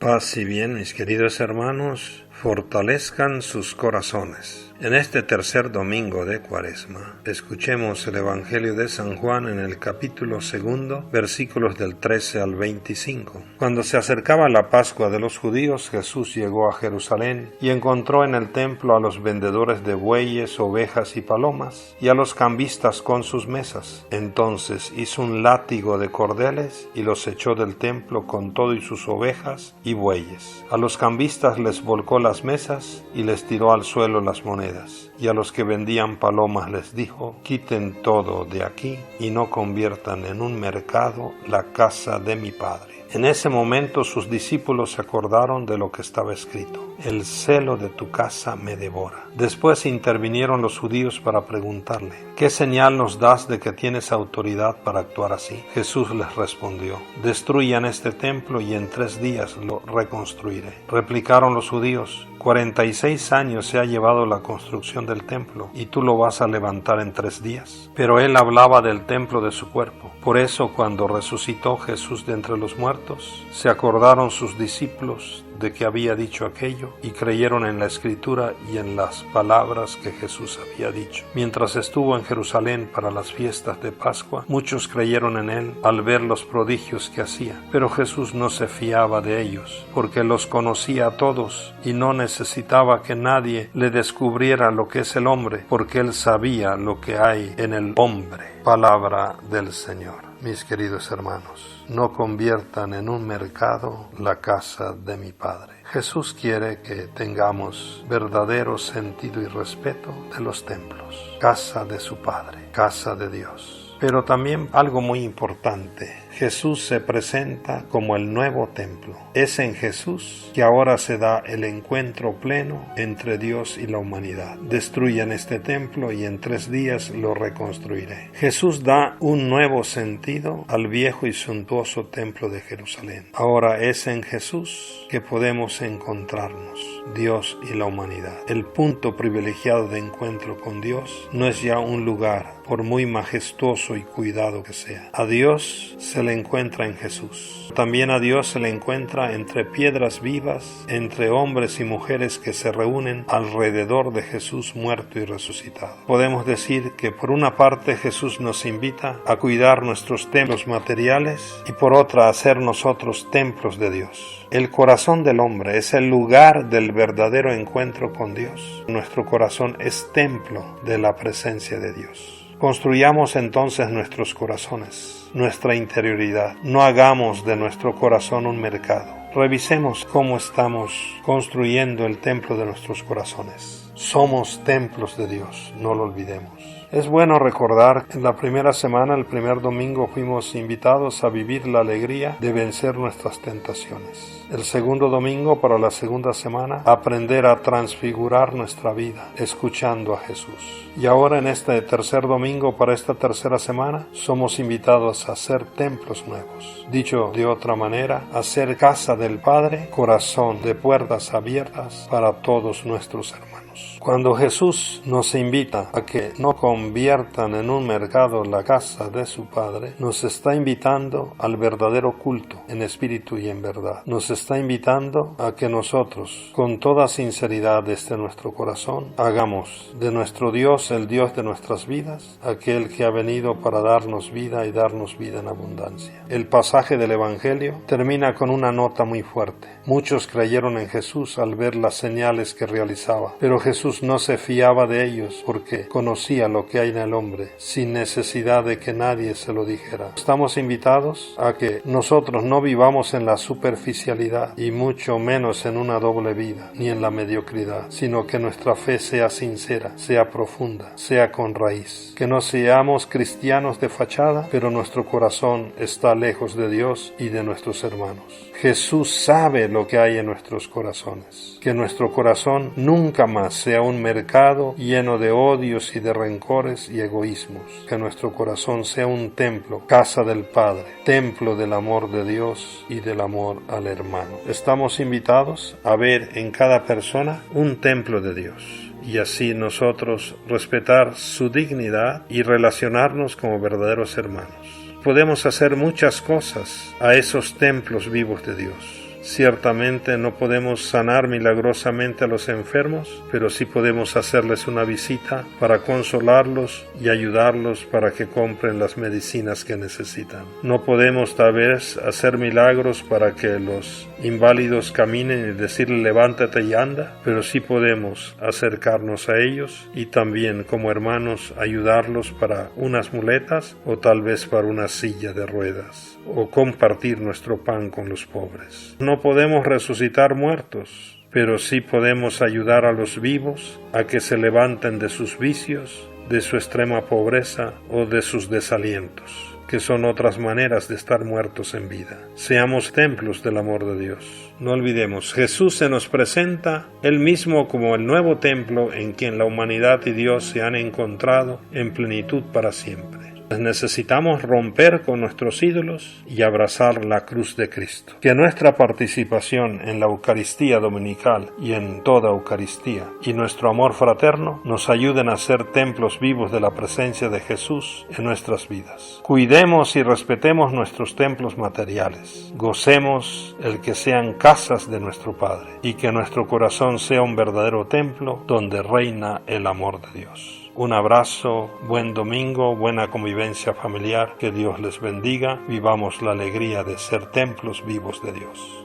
Paz y bien, mis queridos hermanos, fortalezcan sus corazones. En este tercer domingo de Cuaresma, escuchemos el Evangelio de San Juan en el capítulo 2, versículos del 13 al 25. Cuando se acercaba la Pascua de los judíos, Jesús llegó a Jerusalén y encontró en el templo a los vendedores de bueyes, ovejas y palomas, y a los cambistas con sus mesas. Entonces hizo un látigo de cordeles y los echó del templo con todo y sus ovejas y bueyes. A los cambistas les volcó las mesas y les tiró al suelo las monedas. Y a los que vendían palomas les dijo: quiten todo de aquí y no conviertan en un mercado la casa de mi Padre. En ese momento sus discípulos se acordaron de lo que estaba escrito: el celo de tu casa me devora. Después intervinieron los judíos para preguntarle: ¿qué señal nos das de que tienes autoridad para actuar así? Jesús les respondió: destruyan este templo y en 3 días lo reconstruiré. Replicaron los judíos: 46 años se ha llevado la construcción del templo, ¿y tú lo vas a levantar en 3 días? Pero él hablaba del templo de su cuerpo. Por eso, cuando resucitó Jesús de entre los muertos, se acordaron sus discípulos de que había dicho aquello y creyeron en la Escritura y en las palabras que Jesús había dicho. Mientras estuvo en Jerusalén para las fiestas de Pascua, muchos creyeron en él al ver los prodigios que hacía. Pero Jesús no se fiaba de ellos, porque los conocía a todos y no necesitaba que nadie le descubriera lo que es el hombre, porque él sabía lo que hay en el hombre. Palabra del Señor. Mis queridos hermanos, no conviertan en un mercado la casa de mi Padre. Jesús quiere que tengamos verdadero sentido y respeto de los templos, casa de su Padre, casa de Dios. Pero también algo muy importante: Jesús se presenta como el nuevo templo. Es en Jesús que ahora se da el encuentro pleno entre Dios y la humanidad. Destruyan este templo y en 3 días lo reconstruiré. Jesús da un nuevo sentido al viejo y suntuoso templo de Jerusalén. Ahora es en Jesús que podemos encontrarnos, Dios y la humanidad. El punto privilegiado de encuentro con Dios no es ya un lugar, por muy majestuoso y cuidado que sea. A Dios se le encuentra en Jesús. También a Dios se le encuentra entre piedras vivas, entre hombres y mujeres que se reúnen alrededor de Jesús muerto y resucitado. Podemos decir que por una parte Jesús nos invita a cuidar nuestros templos materiales y por otra a ser nosotros templos de Dios. El corazón del hombre es el lugar del verdadero encuentro con Dios. Nuestro corazón es templo de la presencia de Dios. Construyamos entonces nuestros corazones, nuestra interioridad. No hagamos de nuestro corazón un mercado. Revisemos cómo estamos construyendo el templo de nuestros corazones. Somos templos de Dios, no lo olvidemos. Es bueno recordar que en la primera semana, el primer domingo, fuimos invitados a vivir la alegría de vencer nuestras tentaciones. El segundo domingo, para la segunda semana, aprender a transfigurar nuestra vida, escuchando a Jesús. Y ahora en este tercer domingo, para esta tercera semana, somos invitados a ser templos nuevos. Dicho de otra manera, a ser casa del Padre, corazón de puertas abiertas para todos nuestros hermanos. Cuando Jesús nos invita a que no conviertan en un mercado la casa de su Padre, nos está invitando al verdadero culto en espíritu y en verdad. Nos está invitando a que nosotros, con toda sinceridad desde nuestro corazón, hagamos de nuestro Dios el Dios de nuestras vidas, aquel que ha venido para darnos vida y darnos vida en abundancia. El pasaje del Evangelio termina con una nota muy fuerte. Muchos creyeron en Jesús al ver las señales que realizaba, pero Jesús no se fiaba de ellos porque conocía lo que hay en el hombre, sin necesidad de que nadie se lo dijera. Estamos invitados a que nosotros no vivamos en la superficialidad y mucho menos en una doble vida, ni en la mediocridad, sino que nuestra fe sea sincera, sea profunda, sea con raíz. Que no seamos cristianos de fachada, pero nuestro corazón está lejos de Dios y de nuestros hermanos. Jesús sabe lo que hay en nuestros corazones. Que nuestro corazón nunca más sea un mercado lleno de odios y de rencores y egoísmos. Que nuestro corazón sea un templo, casa del Padre, templo del amor de Dios y del amor al hermano. Estamos invitados a ver en cada persona un templo de Dios. Y así nosotros respetar su dignidad y relacionarnos como verdaderos hermanos. Podemos hacer muchas cosas a esos templos vivos de Dios. Ciertamente no podemos sanar milagrosamente a los enfermos, pero sí podemos hacerles una visita para consolarlos y ayudarlos para que compren las medicinas que necesitan. No podemos tal vez hacer milagros para que los inválidos caminen y decirle levántate y anda, pero sí podemos acercarnos a ellos y también como hermanos ayudarlos para unas muletas o tal vez para una silla de ruedas, o compartir nuestro pan con los pobres. No podemos resucitar muertos, pero sí podemos ayudar a los vivos a que se levanten de sus vicios, de su extrema pobreza o de sus desalientos, que son otras maneras de estar muertos en vida. Seamos templos del amor de Dios. No olvidemos, Jesús se nos presenta Él mismo como el nuevo templo en quien la humanidad y Dios se han encontrado en plenitud para siempre. Necesitamos romper con nuestros ídolos y abrazar la cruz de Cristo. Que nuestra participación en la Eucaristía dominical y en toda Eucaristía y nuestro amor fraterno nos ayuden a ser templos vivos de la presencia de Jesús en nuestras vidas. Cuidemos y respetemos nuestros templos materiales. Gocemos el que sean casas de nuestro Padre y que nuestro corazón sea un verdadero templo donde reina el amor de Dios. Un abrazo, buen domingo, buena convivencia familiar, que Dios les bendiga, vivamos la alegría de ser templos vivos de Dios.